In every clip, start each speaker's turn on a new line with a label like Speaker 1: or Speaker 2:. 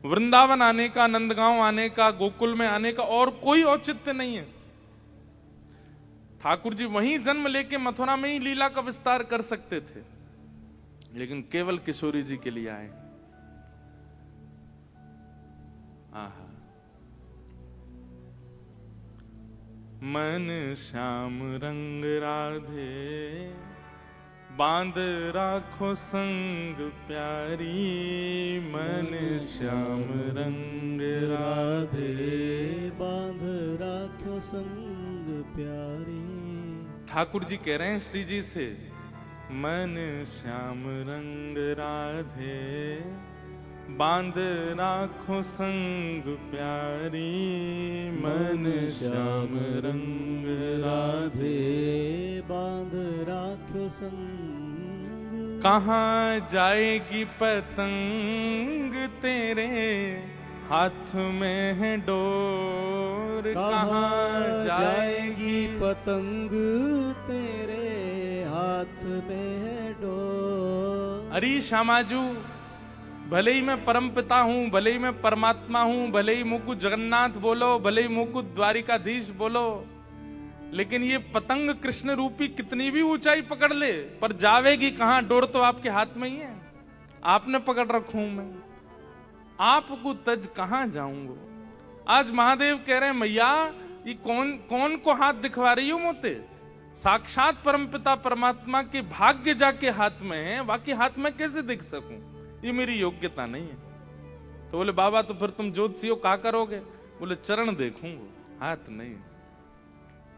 Speaker 1: वृंदावन आने का, नंदगांव आने का, गोकुल में आने का और कोई औचित्य नहीं है। ठाकुर जी वहीं जन्म लेके मथुरा में ही लीला का विस्तार कर सकते थे, लेकिन केवल किशोरी जी के लिए आए। आहा, मन श्याम रंग राधे, बांध राखो संग प्यारी। मन श्याम रंग राधे,
Speaker 2: बांध राखो संग प्यारी।
Speaker 1: ठाकुर जी कह रहे हैं श्री जी से, मन श्याम रंग राधे, बांध राखो संग प्यारी। मन श्याम रंग राधे,
Speaker 2: बांध राखो संग।
Speaker 1: कहाँ जाएगी पतंग तेरे हाथ में है डोर।
Speaker 2: कहाँ जाएगी पतंग तेरे हाथ में है डोर।
Speaker 1: अरे श्यामाजू, भले ही मैं परमपिता हूं, भले ही मैं परमात्मा हूं, भले ही मुकुट जगन्नाथ बोलो, भले ही मुकुट द्वारिकाधीश बोलो, लेकिन ये पतंग कृष्ण रूपी कितनी भी ऊंचाई पकड़ ले, पर जावेगी कहां? डोर तो आपके हाथ में ही है, आपने पकड़ रखू मैं, आपको तज कहां जाऊंगा। आज महादेव कह रहे हैं, मैया ये कौन को हाथ दिखवा रही हो मोते? साक्षात परमपिता परमात्मा के भाग्य जाके हाथ में है, बाकी हाथ में कैसे दिख सकूं? ये मेरी योग्यता नहीं है। तो बोले बाबा तो फिर तुम ज्योतिषी हो, क्या करोगे? बोले चरण देखूंगा, हाथ नहीं,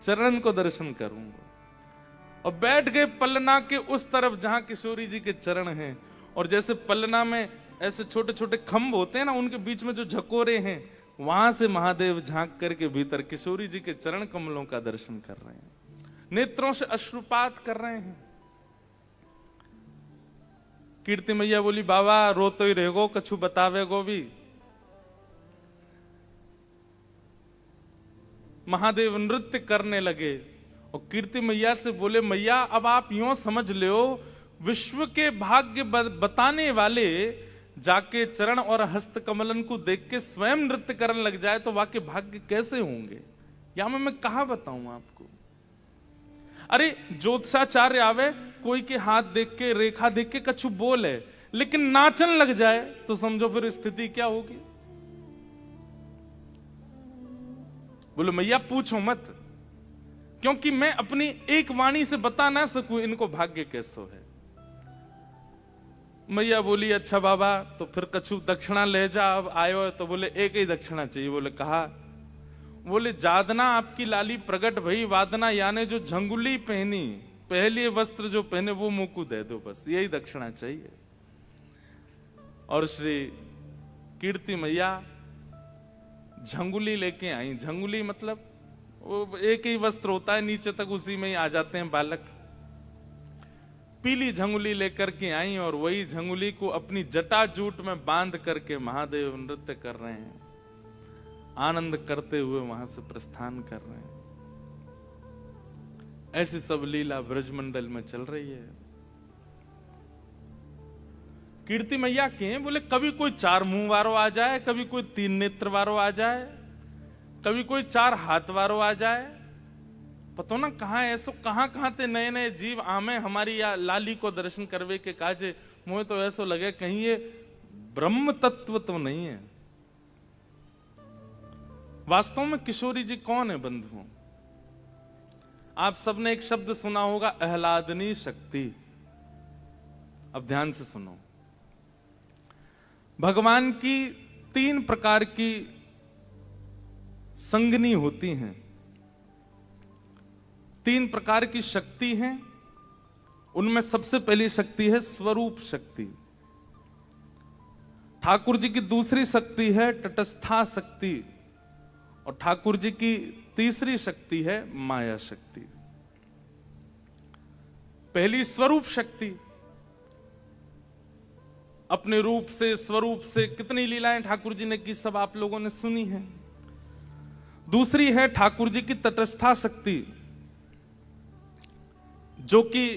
Speaker 1: चरण को दर्शन करूंगा। और बैठ गए पलना के उस तरफ जहां किशोरी जी के चरण हैं, और जैसे पलना में ऐसे छोटे छोटे खंभ होते हैं ना, उनके बीच में जो झकोरे हैं, वहां से महादेव झांक करके भीतर किशोरी जी के चरण कमलों का दर्शन कर रहे हैं, नेत्रों से अश्रुपात कर रहे हैं। कीर्ति मैया बोली बाबा रो तो ही रहेगो, कछु बतावेगो भी। महादेव नृत्य करने लगे और कीर्ति मैया से बोले, मैया अब आप यूं समझ लो, विश्व के भाग्य बताने वाले जाके चरण और हस्त कमलन को देख के स्वयं नृत्य करने लग जाए तो वाकई भाग्य कैसे होंगे? या मैं कहां बताऊं आपको। अरे ज्योतिषाचार्य आवे, कोई के हाथ देख के, रेखा देख के कछु बोले, लेकिन नाचन लग जाए तो समझो फिर स्थिति क्या होगी। बोलो मैया पूछो मत, क्योंकि मैं अपनी एक वाणी से बता ना सकूं इनको भाग्य कैसो है। मैया बोली अच्छा बाबा तो फिर कछु दक्षिणा ले जा, अब आयो है तो बोले एक ही दक्षिणा चाहिए। बोले कहा? बोले जादना आपकी लाली प्रगट भई, वादना यानी जो झंगुली पहनी, पहले वस्त्र जो पहने वो मुंह को दे दो, बस यही दक्षिणा चाहिए। और श्री कीर्ति मैया झंगुली लेके आई। झंगुली मतलब वो एक ही वस्त्र होता है, नीचे तक उसी में ही आ जाते हैं बालक। पीली झंगुली लेकर के आई और वही झंगुली को अपनी जटाजूट में बांध करके महादेव नृत्य कर रहे हैं, आनंद करते हुए वहां से प्रस्थान कर रहे हैं। ऐसी सब लीला ब्रजमंडल में चल रही है। कीर्ति मैया के बोले कभी कोई 4 मुंह वारो आ जाए, कभी कोई 3 नेत्र वारो आ जाए, कभी कोई 4 हाथ वारो आ जाए। पतो ना कहां ऐसो कहां ते नए नए जीव आमे हमारी या लाली को दर्शन करवे के काजे। मुझे तो ऐसो लगे कहीं ये ब्रह्म तत्व तो नहीं है। वास्तव में किशोरी जी कौन है बंधुओं? आप सबने एक शब्द सुना होगा, आह्लादनी शक्ति। अब ध्यान से सुनो। भगवान की 3 प्रकार की संगनी होती हैं, 3 प्रकार की शक्ति हैं। उनमें सबसे पहली शक्ति है स्वरूप शक्ति। ठाकुर जी की दूसरी शक्ति है तटस्था शक्ति, और ठाकुर जी की तीसरी शक्ति है माया शक्ति। पहली स्वरूप शक्ति, अपने रूप से, स्वरूप से कितनी लीलाएं ठाकुर जी ने की, सब आप लोगों ने सुनी है। दूसरी है ठाकुर जी की तटस्था शक्ति, जो कि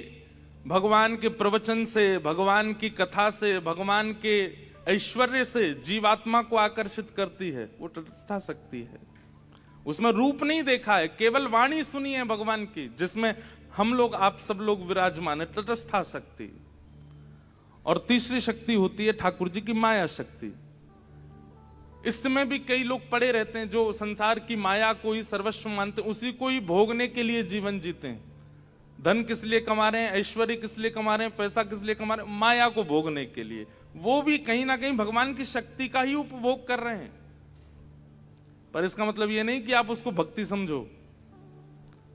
Speaker 1: भगवान के प्रवचन से, भगवान की कथा से, भगवान के ऐश्वर्य से जीवात्मा को आकर्षित करती है, वो तटस्था शक्ति है। उसमें रूप नहीं देखा है, केवल वाणी सुनी है भगवान की, जिसमें हम लोग, आप सब लोग विराजमान है, तटस्था शक्ति। और तीसरी शक्ति होती है ठाकुर जी की माया शक्ति। इसमें भी कई लोग पड़े रहते हैं जो संसार की माया को ही सर्वस्व मानते हैं, उसी को ही भोगने के लिए जीवन जीते हैं। धन किस लिए कमा रहे हैं, ऐश्वर्य किस लिए कमा रहे हैं, पैसा किस लिए कमा रहे हैं, माया को भोगने के लिए। वो भी कहीं ना कहीं भगवान की शक्ति का ही उपभोग कर रहे हैं। पर इसका मतलब ये नहीं कि आप उसको भक्ति समझो।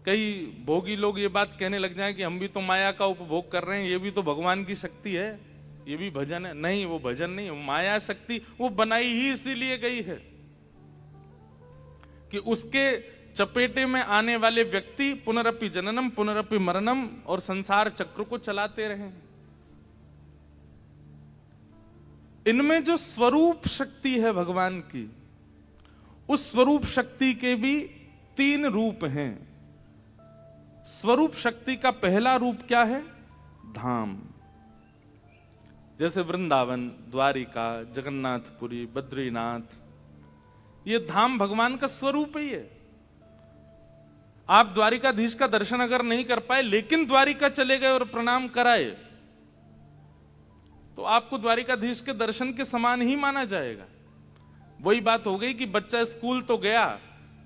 Speaker 1: कई भोगी लोग ये बात कहने लग जाएं कि हम भी तो माया का उपभोग कर रहे हैं, ये भी तो भगवान की शक्ति है, ये भी भजन है। नहीं, वो भजन नहीं, वो माया शक्ति वो बनाई ही इसीलिए गई है कि उसके चपेटे में आने वाले व्यक्ति पुनरपि जननम पुनरपि मरणम और संसार चक्र को चलाते रहें। इनमें जो स्वरूप शक्ति है भगवान की, उस स्वरूप शक्ति के भी 3 रूप हैं। स्वरूप शक्ति का पहला रूप क्या है? धाम। जैसे वृंदावन, द्वारिका, जगन्नाथपुरी, बद्रीनाथ, ये धाम भगवान का स्वरूप ही है। आप द्वारिकाधीश का दर्शन अगर नहीं कर पाए लेकिन द्वारिका चले गए और प्रणाम कराए, तो आपको द्वारिकाधीश के दर्शन के समान ही माना जाएगा। वही बात हो गई कि बच्चा स्कूल तो गया,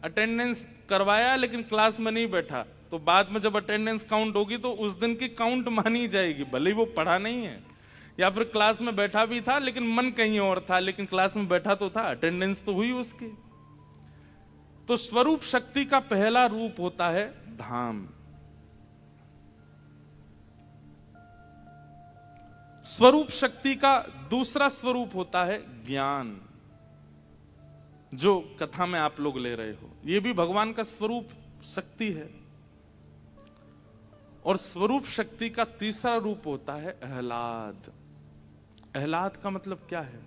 Speaker 1: अटेंडेंस करवाया, लेकिन क्लास में नहीं बैठा, तो बाद में जब अटेंडेंस काउंट होगी तो उस दिन की काउंट मानी जाएगी, भले ही वो पढ़ा नहीं है। या फिर क्लास में बैठा भी था लेकिन मन कहीं और था, लेकिन क्लास में बैठा तो था, अटेंडेंस तो हुई उसकी। तो स्वरूप शक्ति का पहला रूप होता है धाम। स्वरूप शक्ति का दूसरा स्वरूप होता है ज्ञान, जो कथा में आप लोग ले रहे हो, यह भी भगवान का स्वरूप शक्ति है। और स्वरूप शक्ति का तीसरा रूप होता है आह्लाद। आह्लाद का मतलब क्या है?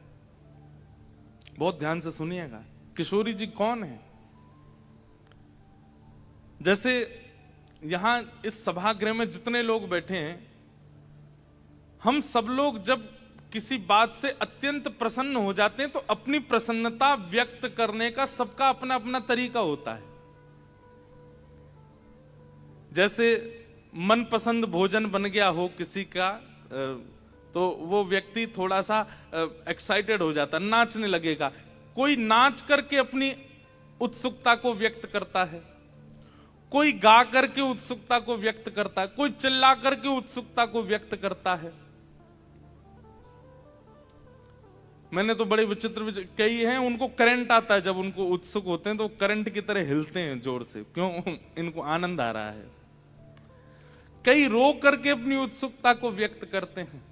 Speaker 1: बहुत ध्यान से सुनिएगा। किशोरी जी कौन है? जैसे यहां इस सभागृह में जितने लोग बैठे हैं, हम सब लोग जब किसी बात से अत्यंत प्रसन्न हो जाते हैं तो अपनी प्रसन्नता व्यक्त करने का सबका अपना अपना तरीका होता है। जैसे मनपसंद भोजन बन गया हो किसी का, तो वो व्यक्ति थोड़ा सा एक्साइटेड हो जाता, नाचने लगेगा। कोई नाच करके अपनी उत्सुकता को व्यक्त करता है, कोई गा करके उत्सुकता को व्यक्त करता है, कोई चिल्ला करके उत्सुकता को व्यक्त करता है। मैंने तो बड़े विचित्र कई हैं, उनको करंट आता है, जब उनको उत्सुक होते हैं तो करंट की तरह हिलते हैं जोर से, क्यों? इनको आनंद आ रहा है। कई रो करके अपनी उत्सुकता को व्यक्त करते हैं।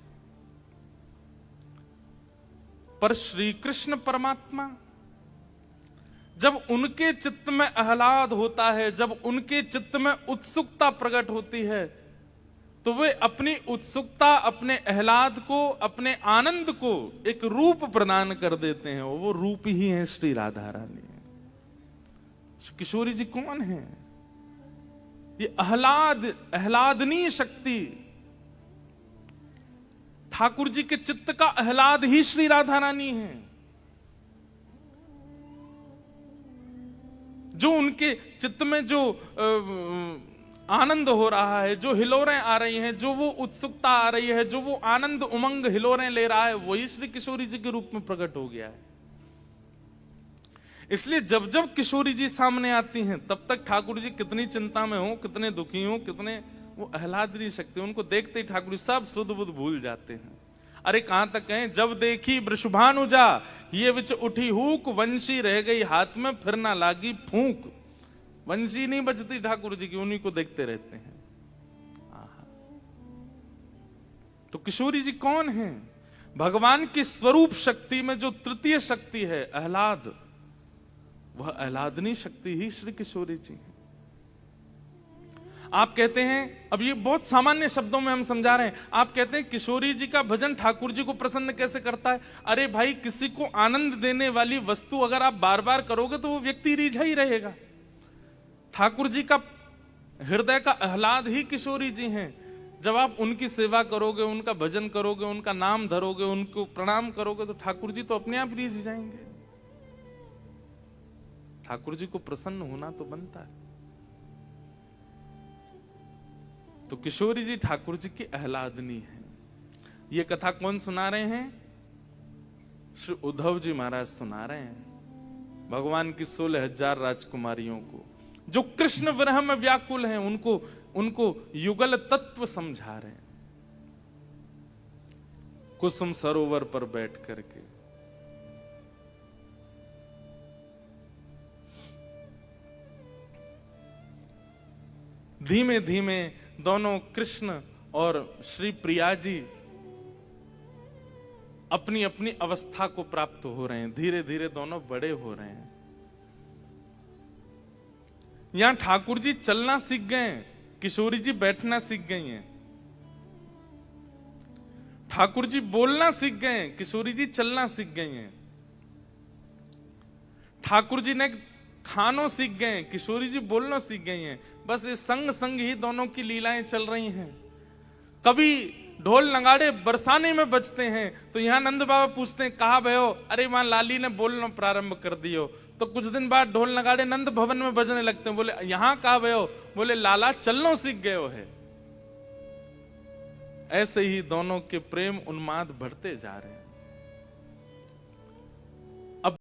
Speaker 1: पर श्री कृष्ण परमात्मा, जब उनके चित्त में आह्लाद होता है, जब उनके चित्त में उत्सुकता प्रकट होती है, तो वे अपनी उत्सुकता, अपने आह्लाद को, अपने आनंद को एक रूप प्रदान कर देते हैं। वो रूप ही है श्री राधा रानी। किशोरी जी कौन है? ये आह्लादनीय शक्ति, ठाकुर जी के चित्त का आह्लाद ही श्री राधा रानी है। जो उनके चित्त में जो आनंद हो रहा है, जो हिलोरें आ रही हैं, जो वो उत्सुकता आ रही है, जो वो आनंद उमंग हिलोरें ले रहा है, वही श्री किशोरी जी के रूप में प्रकट हो गया है। इसलिए जब जब किशोरी जी सामने आती हैं, तब तक ठाकुर जी कितनी चिंता में हो, कितने दुखी हो, कितने वो आह्लादनीय शक्ति, उनको देखते ही ठाकुर जी सब सुध बुध भूल जाते हैं। अरे कहां तक कहें, जब देखी वृषभानुजा ये विच उठी हुक, वंशी रह गई हाथ में फिर ना लागी फूंक। वंशी नहीं बजती ठाकुर जी की, उन्हीं को देखते रहते हैं। तो किशोरी जी कौन है? भगवान की स्वरूप शक्ति में जो तृतीय शक्ति है आह्लाद, वह आह्लादनीय शक्ति ही श्री किशोरी जी है। आप कहते हैं, अब ये बहुत सामान्य शब्दों में हम समझा रहे हैं, आप कहते हैं किशोरी जी का भजन ठाकुर जी को प्रसन्न कैसे करता है? अरे भाई, किसी को आनंद देने वाली वस्तु अगर आप बार बार करोगे तो वो व्यक्ति रिझा ही रहेगा। ठाकुर जी का हृदय का आह्लाद ही किशोरी जी हैं। जब आप उनकी सेवा करोगे, उनका भजन करोगे, उनका नाम धरोगे, उनको प्रणाम करोगे, तो ठाकुर जी तो अपने आप रिझ जाएंगे। ठाकुर जी को प्रसन्न होना तो बनता है। तो किशोरी जी ठाकुर जी की आह्लादनी है। ये कथा कौन सुना रहे हैं? श्री उद्धव जी महाराज सुना रहे हैं। भगवान की 16,000 राजकुमारियों को, जो कृष्ण विरह में व्याकुल हैं, उनको युगल तत्व समझा रहे हैं, कुसुम सरोवर पर बैठ करके। धीमे धीमे दोनों कृष्ण और श्री प्रिया जी अपनी अपनी अवस्था को प्राप्त हो रहे हैं। धीरे धीरे दोनों बड़े हो रहे हैं। यहां ठाकुर जी चलना सीख गए, किशोरी जी बैठना सीख गई हैं। ठाकुर जी बोलना सीख गए, किशोरी जी चलना सीख गई हैं। ठाकुर जी ने खानों सीख गए, किशोरी जी बोलना सीख गई हैं। बस इस संग संग ही दोनों की लीलाएं चल रही हैं। कभी ढोल नगाड़े बरसाने में बजते हैं तो यहां नंद बाबा पूछते हैं, कहा भयो? अरे वहां लाली ने बोलना प्रारंभ कर दियो। तो कुछ दिन बाद ढोल नगाड़े नंद भवन में बजने लगते हैं। बोले यहां कहा भयो? बोले लाला चलनो सीख गयो है। ऐसे ही दोनों के प्रेम उन्माद बढ़ते जा रहे हैं।